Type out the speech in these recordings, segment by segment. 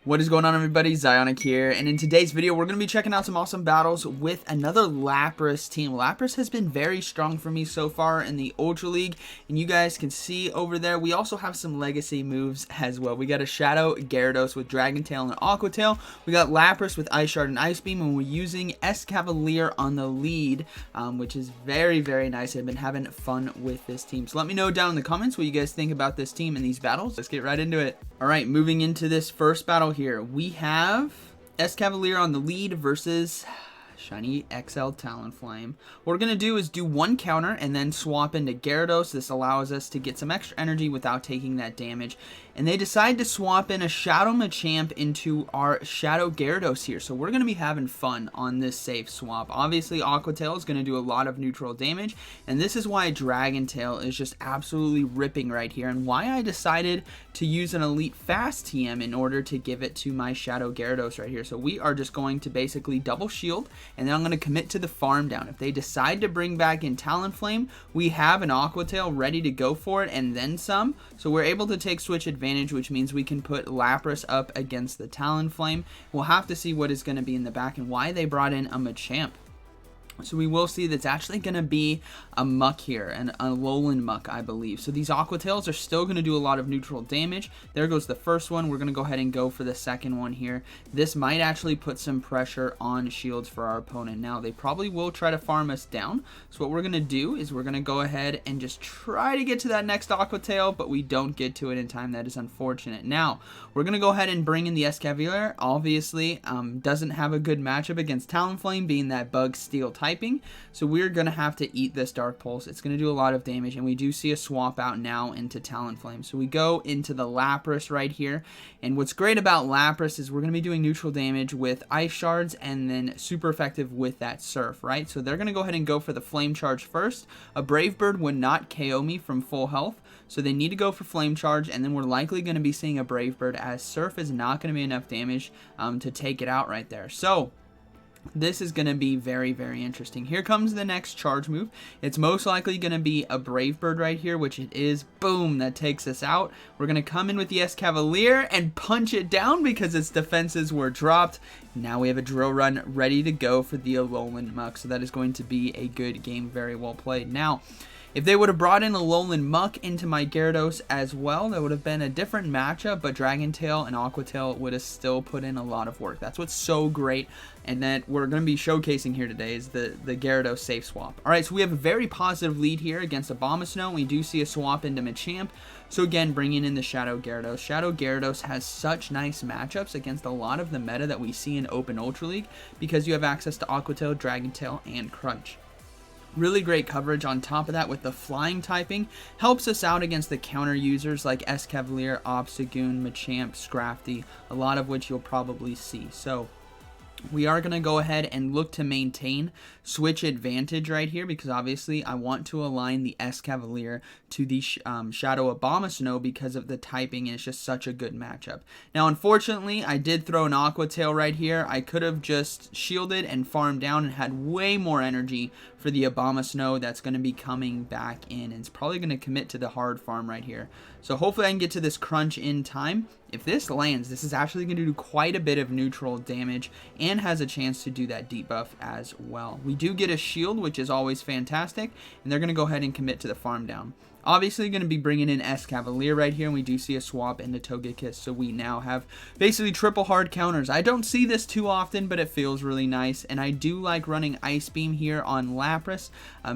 What is going on, everybody? ZyoniK here, and in today's video we're going to be checking out some awesome battles with another Lapras team. Lapras has been very strong for me so far in the Ultra League, and you guys can see over there we also have some legacy moves as well. We got a Shadow Gyarados with Dragon Tail and Aqua Tail. We got Lapras with Ice Shard and Ice Beam, and we're using Escavalier on the lead, which is very, very nice. I've been having fun with this team. So let me know down in the comments what you guys think about this team and these battles. Let's get right into it. Alright, moving into this first battle here, we have Escavalier on the lead versus Shiny XL Talonflame. What we're going to do is do one counter and then swap into Gyarados. This allows us to get some extra energy without taking that damage. And they decide to swap in a Shadow Machamp into our Shadow Gyarados here. So we're going to be having fun on this safe swap. Obviously, Aqua Tail is going to do a lot of neutral damage. And this is why Dragon Tail is just absolutely ripping right here. And why I decided to use an Elite Fast TM in order to give it to my Shadow Gyarados right here. So we are just going to basically double shield. And then I'm going to commit to the farm down. If they decide to bring back in Talonflame, we have an Aqua Tail ready to go for it and then some. So we're able to take switch advantage, which means we can put Lapras up against the Talonflame. We'll have to see what is going to be in the back and why they brought in a Machamp. So we will see that's actually going to be a Muck here, and a Alolan Muck, I believe. So these Aqua Tails are still going to do a lot of neutral damage. There goes the first one. We're going to go ahead and go for the second one here. This might actually put some pressure on shields for our opponent. Now, they probably will try to farm us down. So what we're going to do is we're going to go ahead and just try to get to that next Aqua Tail, but we don't get to it in time. That is unfortunate. Now, we're going to go ahead and bring in the Escavalier. Obviously, doesn't have a good matchup against Talonflame, being that Bug Steel typing, so we're going to have to eat this Dark Pulse. It's going to do a lot of damage, and we do see a swap out now into Talonflame. So we go into the Lapras right here, and what's great about Lapras is we're going to be doing neutral damage with Ice Shards and then super effective with that Surf, right? So they're going to go ahead and go for the Flame Charge first. A Brave Bird would not KO me from full health, so they need to go for Flame Charge, and then we're likely going to be seeing a Brave Bird as Surf is not going to be enough damage to take it out right there. So this is going to be very, very interesting. Here comes the next charge move. It's most likely going to be a Brave Bird right here, which it is. Boom, that takes us out. We're going to come in with the Escavalier and punch it down because its defenses were dropped. Now we have a Drill Run ready to go for the Alolan Muck, so that is going to be a good game, very well played. Now, if they would have brought in Alolan Muck into my Gyarados as well, that would have been a different matchup, but Dragon Tail and Aqua Tail would have still put in a lot of work. That's what's so great, and that we're going to be showcasing here today is the Gyarados safe swap. Alright, so we have a very positive lead here against Abomasnow. We do see a swap into Machamp. So again, bringing in the Shadow Gyarados. Shadow Gyarados has such nice matchups against a lot of the meta that we see in Open Ultra League because you have access to Aqua Tail, Dragon Tail, and Crunch. Really great coverage on top of that with the flying typing. Helps us out against the counter users like Escavalier, Obstagoon, Machamp, Scrafty, a lot of which you'll probably see. So we are going to go ahead and look to maintain switch advantage right here because obviously I want to align the Escavalier to the Shadow Abomasnow because of the typing, and it's just such a good matchup. Now, unfortunately, I did throw an Aqua Tail right here. I could have just shielded and farmed down and had way more energy for the Abomasnow that's going to be coming back in, and it's probably going to commit to the hard farm right here. So hopefully I can get to this crunch in time. If this lands, this is actually going to do quite a bit of neutral damage and has a chance to do that debuff as well. We do get a shield, which is always fantastic, and they're going to go ahead and commit to the farm down. Obviously going to be bringing in Escavalier right here, and we do see a swap into Togekiss, so we now have basically triple hard counters. I don't see this too often, but it feels really nice, and I do like running Ice Beam here on Lapras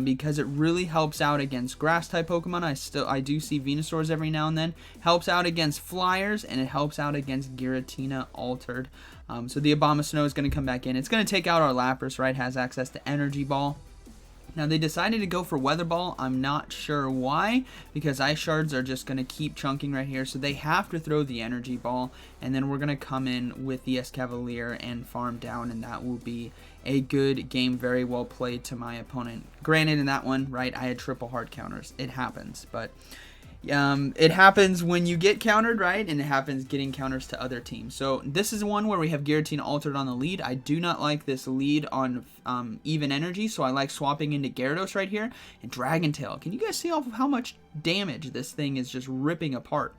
because it really helps out against Grass-type Pokemon. I do see Venusaurs every now and then. Helps out against Flyers, and it helps out against Giratina Altered. So the Abomasnow is going to come back in. It's going to take out our Lapras, right? Has access to Energy Ball. Now, they decided to go for Weather Ball. I'm not sure why, because Ice Shards are just going to keep chunking right here, so they have to throw the Energy Ball, and then we're going to come in with the Escavalier and farm down, and that will be a good game, very well played to my opponent. Granted, in that one, right, I had triple hard counters. It happens, but it happens when you get countered, right? And it happens getting counters to other teams. So this is one where we have Giratina Altered on the lead. I do not like this lead on even energy, so I like swapping into Gyarados right here. And Dragon Tail. Can you guys see how much damage this thing is just ripping apart?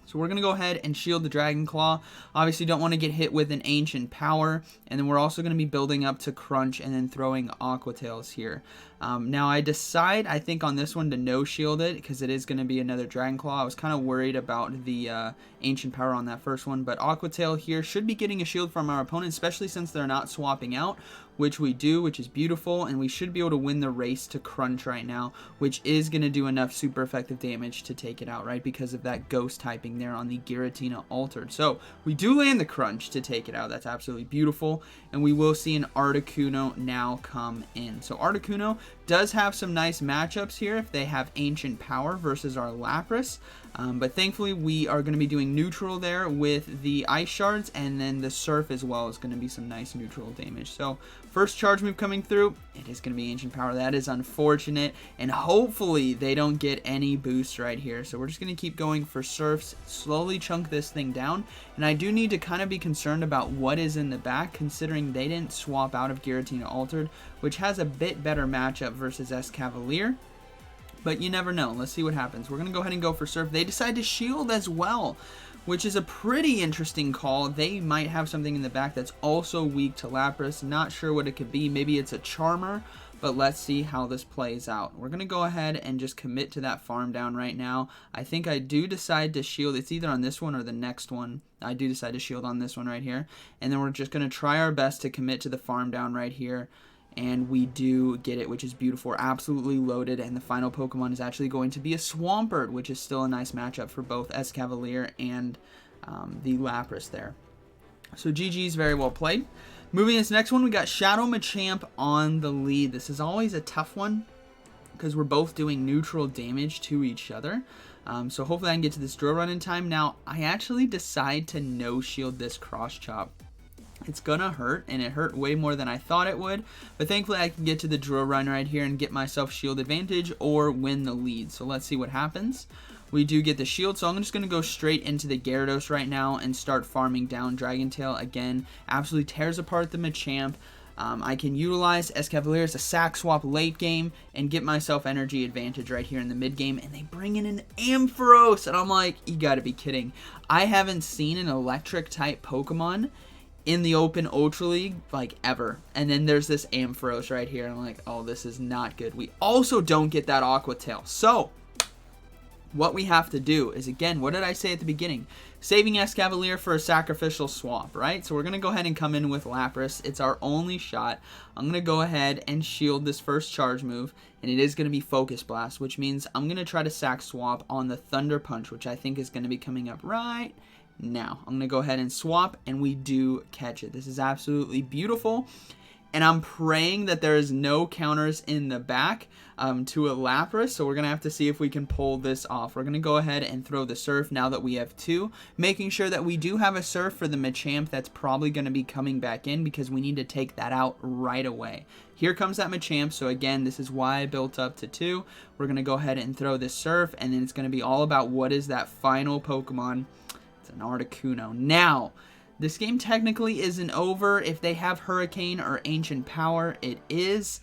So we're going to go ahead and shield the Dragon Claw. Obviously don't want to get hit with an Ancient Power. And then we're also going to be building up to Crunch and then throwing Aqua Tails here. Now I decide, I think on this one to no shield it because it is going to be another Dragon Claw. I was kind of worried about the Ancient Power on that first one. But Aqua Tail here should be getting a shield from our opponent, especially since they're not swapping out, which we do, which is beautiful. And we should be able to win the race to Crunch right now, which is going to do enough super effective damage to take it out, right? Because of that Ghost typing there on the Giratina Altered. So we do land the Crunch to take it out. That's absolutely beautiful. And we will see an Articuno now come in. So Articuno does have some nice matchups here if they have Ancient Power versus our Lapras. But thankfully we are going to be doing neutral there with the Ice Shards, and then the Surf as well is going to be some nice neutral damage. So first charge move coming through, it is going to be Ancient Power. That is unfortunate, and hopefully they don't get any boosts right here. So we're just going to keep going for Surfs, slowly chunk this thing down. And I do need to kind of be concerned about what is in the back, considering they didn't swap out of Giratina Altered, which has a bit better matchup versus Escavalier. But you never know. Let's see what happens. We're going to go ahead and go for Surf. They decide to shield as well, which is a pretty interesting call. They might have something in the back that's also weak to Lapras. Not sure what it could be. Maybe it's a Charmer, but let's see how this plays out. We're going to go ahead and just commit to that farm down right now. I think I do decide to shield. It's either on this one or the next one. I do decide to shield on this one right here. And then we're just going to try our best to commit to the farm down right here. And we do get it, which is beautiful. We're absolutely loaded, and the final Pokemon is actually going to be a Swampert, which is still a nice matchup for both Escavalier and the Lapras there. So GG's, very well played. Moving to this next one, we got Shadow Machamp on the lead. This is always a tough one because we're both doing neutral damage to each other. So hopefully I can get to this drill run in time. Now, I actually decide to no-shield this Cross Chop. It's gonna hurt, and it hurt way more than I thought it would, but thankfully I can get to the drill run right here and get myself shield advantage or win the lead. So let's see what happens. We do get the shield, so I'm just gonna go straight into the Gyarados right now and start farming down Dragon Tail. Again, absolutely tears apart the Machamp. I can utilize Escavalier as a sack swap late game and get myself energy advantage right here in the mid game, and they bring in an Ampharos, and I'm like, you gotta be kidding. I haven't seen an electric type Pokemon in the open Ultra League like ever, and then there's this Ampharos right here, and I'm like, oh, this is not good. We also don't get that Aqua Tail. So what we have to do is, again, what did I say at the beginning? Saving Escavalier for a sacrificial swap, right? So we're going to go ahead and come in with Lapras. It's our only shot. I'm going to go ahead and shield this first charge move, and it is going to be Focus Blast, which means I'm going to try to sack swap on the Thunder Punch, which I think is going to be coming up right now. I'm going to go ahead and swap, and we do catch it. This is absolutely beautiful, and I'm praying that there is no counters in the back to a Lapras, so we're going to have to see if we can pull this off. We're going to go ahead and throw the Surf now that we have two, making sure that we do have a Surf for the Machamp that's probably going to be coming back in because we need to take that out right away. Here comes that Machamp, so again, this is why I built up to two. We're going to go ahead and throw this Surf, and then it's going to be all about what is that final Pokemon. It's an Articuno. Now, this game technically isn't over. If they have Hurricane or Ancient Power, it is.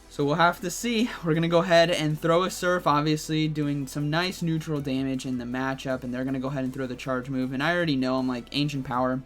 So we'll have to see. We're going to go ahead and throw a Surf, obviously doing some nice neutral damage in the matchup, and they're going to go ahead and throw the charge move. And I already know I'm like, Ancient Power,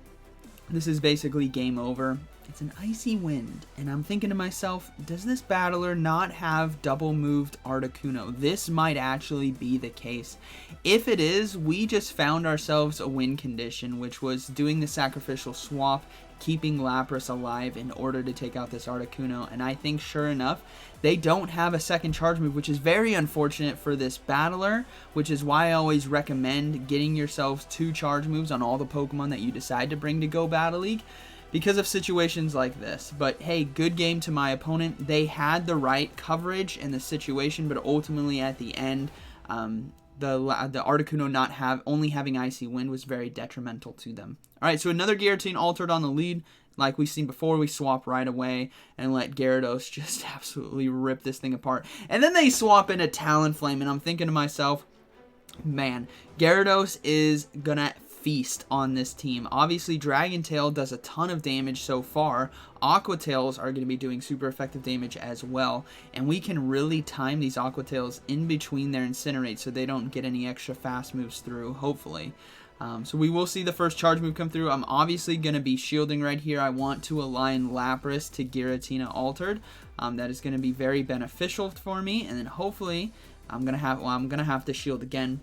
this is basically game over. It's an Icy Wind, and I'm thinking to myself, does this battler not have double moved Articuno? This might actually be the case. If it is, we just found ourselves a win condition, which was doing the sacrificial swap, keeping Lapras alive in order to take out this Articuno, and I think sure enough, they don't have a second charge move, which is very unfortunate for this battler, which is why I always recommend getting yourselves two charge moves on all the Pokemon that you decide to bring to Go Battle League, because of situations like this. But hey, good game to my opponent. They had the right coverage in the situation, but ultimately at the end, the Articuno only having Icy Wind was very detrimental to them. Alright, so another Giratina Altered on the lead. Like we've seen before, we swap right away and let Gyarados just absolutely rip this thing apart. And then they swap in a Talonflame, and I'm thinking to myself, man, Gyarados is gonna feast on this team. Obviously, Dragon Tail does a ton of damage so far. Aqua Tails are going to be doing super effective damage as well. And we can really time these Aqua Tails in between their Incinerate so they don't get any extra fast moves through, hopefully. So we will see the first charge move come through. I'm obviously going to be shielding right here. I want to align Lapras to Giratina Altered. That is going to be very beneficial for me. And then hopefully I'm going to have to shield again.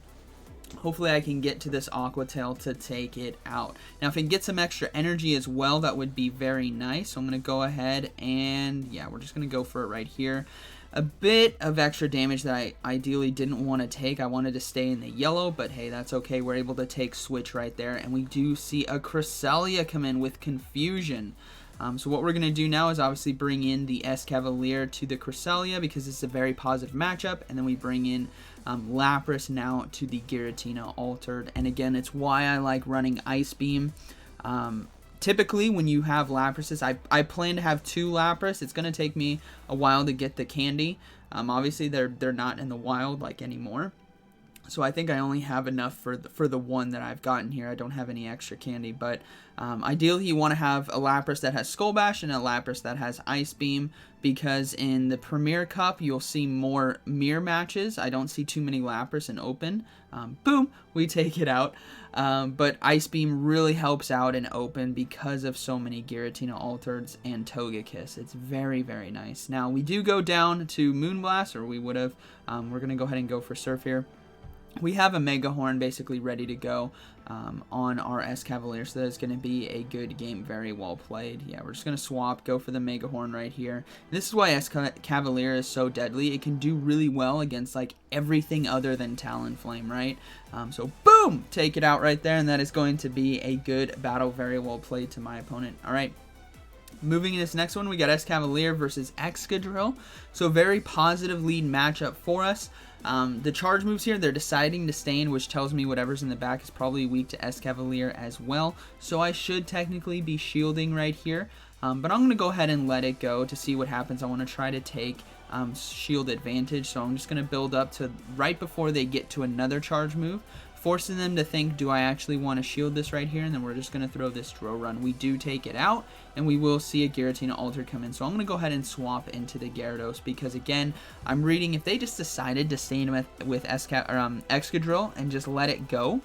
Hopefully I can get to this Aqua Tail to take it out. Now if I can get some extra energy as well, that would be very nice. So I'm going to go ahead and, yeah, we're just going to go for it right here. A bit of extra damage that I ideally didn't want to take. I wanted to stay in the yellow, but hey, that's okay. We're able to take Switch right there, and we do see a Cresselia come in with Confusion. So what we're going to do now is obviously bring in the Escavalier to the Cresselia because it's a very positive matchup, and then we bring in Lapras now to the Giratina Altered. And again, it's why I like running Ice Beam. Typically, when you have Laprases, I plan to have 2 Lapras. It's going to take me a while to get the candy. Obviously, they're not in the wild like anymore. So I think I only have enough for the one that I've gotten here. I don't have any extra candy, but ideally you want to have a Lapras that has Skull Bash and a Lapras that has Ice Beam, because in the Premier Cup you'll see more mirror matches. I don't see too many Lapras in open. Boom, we take it out. But Ice Beam really helps out in open because of so many Giratina Altereds and Togekiss. It's very, very nice. Now we do go down to Moonblast, or we would have. We're going to go ahead and go for Surf here. We have a Mega Horn basically ready to go on our Escavalier, so that's going to be a good game, very well played. Yeah, we're just going to swap, go for the Mega Horn right here. This is why Escavalier is so deadly. It can do really well against like everything other than Talonflame, right? So boom, take it out right there, and that is going to be a good battle, very well played to my opponent. All right. Moving in this next one, we got Escavalier versus Excadrill. So very positive lead matchup for us. The charge moves here, they're deciding to stay in, which tells me whatever's in the back is probably weak to Escavalier as well. So I should technically be shielding right here. But I'm going to go ahead and let it go to see what happens. I want to try to take shield advantage. So I'm just going to build up to right before they get to another charge move, forcing them to think, do I actually want to shield this right here? And then we're just going to throw this Drill Run. We do take it out, and we will see a Giratina Altered come in. So I'm going to go ahead and swap into the Gyarados because, again, I'm reading if they just decided to stay in with Excadrill and just let it go,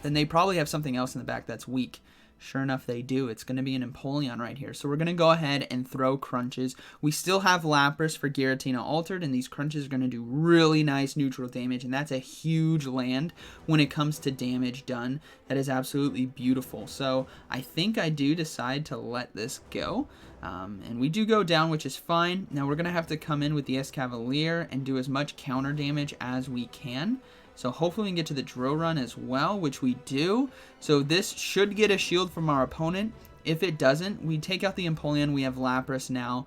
then they probably have something else in the back that's weak. Sure enough, they do. It's going to be an Empoleon right here. So we're going to go ahead and throw Crunches. We still have Lapras for Giratina Altered, and these Crunches are going to do really nice neutral damage, and that's a huge land when it comes to damage done. That is absolutely beautiful. So I think I do decide to let this go. And we do go down, which is fine. Now we're going to have to come in with the Escavalier and do as much counter damage as we can. So hopefully we can get to the Drill Run as well, which we do. So this should get a shield from our opponent. If it doesn't, we take out the Empoleon. We have Lapras now,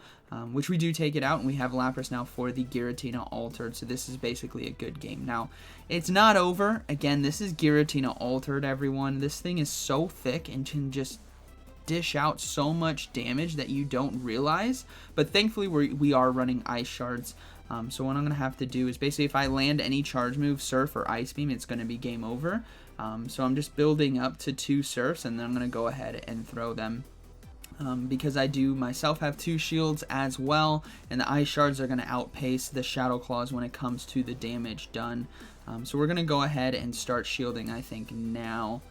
which we do take it out, and we have Lapras now for the Giratina Altered. So this is basically a good game. Now, it's not over. Again, this is Giratina Altered, everyone. This thing is so thick and can just dish out so much damage that you don't realize. But thankfully, we are running Ice Shards. So what I'm going to have to do is basically if I land any charge move, Surf or Ice Beam, it's going to be game over. So I'm just building up to 2 Surfs, and then I'm going to go ahead and throw them. Because I do myself have 2 shields as well, and the Ice Shards are going to outpace the Shadow Claws when it comes to the damage done. So we're going to go ahead and start shielding, I think, now.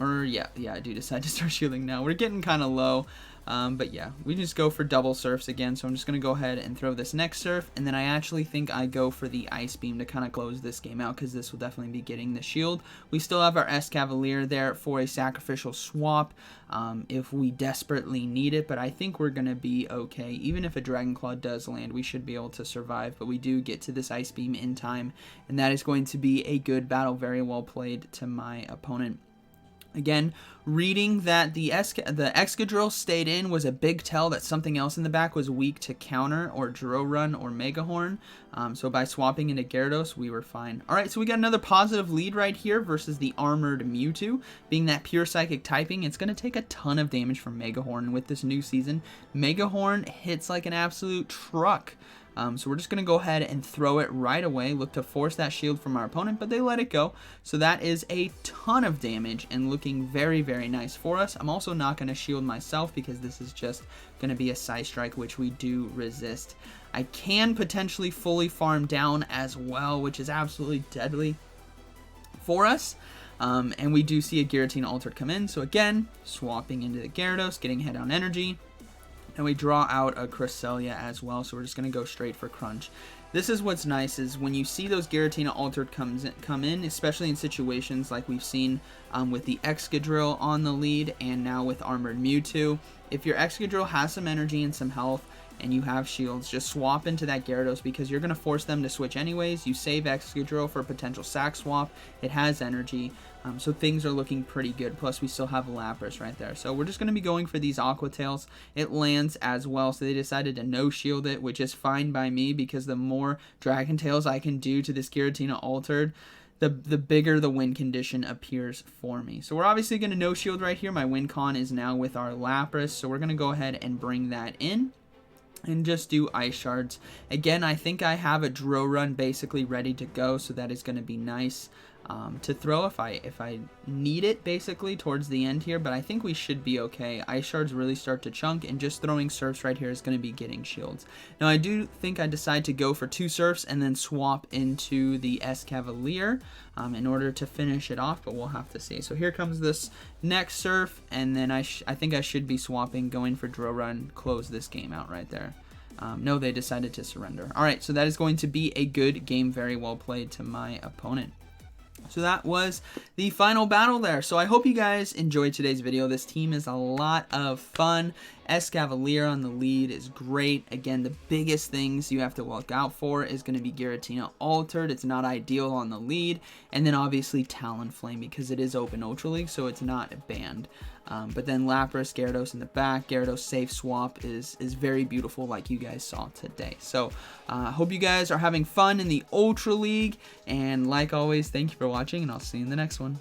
Yeah, I do decide to start shielding now. We're getting kind of low. But yeah, we just go for double Surfs again, so I'm just going to go ahead and throw this next Surf, and then I actually think I go for the Ice Beam to kind of close this game out, because this will definitely be getting the shield. We still have our Escavalier there for a sacrificial swap if we desperately need it, but I think we're going to be okay. Even if a Dragon Claw does land, we should be able to survive, but we do get to this Ice Beam in time, and that is going to be a good battle, very well played to my opponent. Again, reading that the Excadrill stayed in was a big tell that something else in the back was weak to counter or Drill Run or Mega Horn. So by swapping into Gyarados, we were fine. Alright, so we got another positive lead right here versus the Armored Mewtwo. Being that pure Psychic typing, it's going to take a ton of damage from Mega Horn with this new season. Mega Horn hits like an absolute truck. So we're just going to go ahead and throw it right away. Look to force that shield from our opponent, but they let it go. So that is a ton of damage and looking very, very nice for us. I'm also not going to shield myself because this is just going to be a Psy Strike, which we do resist. I can potentially fully farm down as well, which is absolutely deadly for us. And we do see a Giratina Altered come in. So again, swapping into the Gyarados, getting hit on energy. And we draw out a Cresselia as well, so we're just going to go straight for Crunch. This is what's nice, is when you see those Giratina Altered come in, especially in situations like we've seen with the Excadrill on the lead, and now with Armored Mewtwo. If your Excadrill has some energy and some health, and you have shields, just swap into that Gyarados because you're going to force them to switch anyways. You save Excadrill for a potential sack swap. It has energy, so things are looking pretty good. Plus, we still have Lapras right there. So we're just going to be going for these Aqua Tails. It lands as well, so they decided to no-shield it, which is fine by me because the more Dragon Tails I can do to this Giratina Altered, the bigger the win condition appears for me. So we're obviously going to no-shield right here. My win con is now with our Lapras, so we're going to go ahead and bring that in and just do Ice Shards. Again, I think I have a Drill Run basically ready to go, so that is going to be nice to throw if I need it basically towards the end here, but I think we should be okay. Ice Shards really start to chunk, and just throwing Surfs right here is going to be getting shields. Now, I do think I decide to go for 2 Surfs and then swap into the Escavalier in order to finish it off, but we'll have to see. So here comes this next Surf, and then I think I should be swapping, going for Drill Run, close this game out right there. No, they decided to surrender. Alright, so that is going to be a good game, very well played to my opponent. So that was the final battle there. So I hope you guys enjoyed today's video. This team is a lot of fun. Escavalier on the lead is great. Again, the biggest things you have to look out for is going to be Giratina Altered. It's not ideal on the lead. And then obviously Talonflame, because it is open Ultra League, so it's not banned. But then Lapras, Gyarados in the back. Gyarados safe swap is very beautiful, like you guys saw today. So I hope you guys are having fun in the Ultra League. And like always, thank you for watching, and I'll see you in the next one.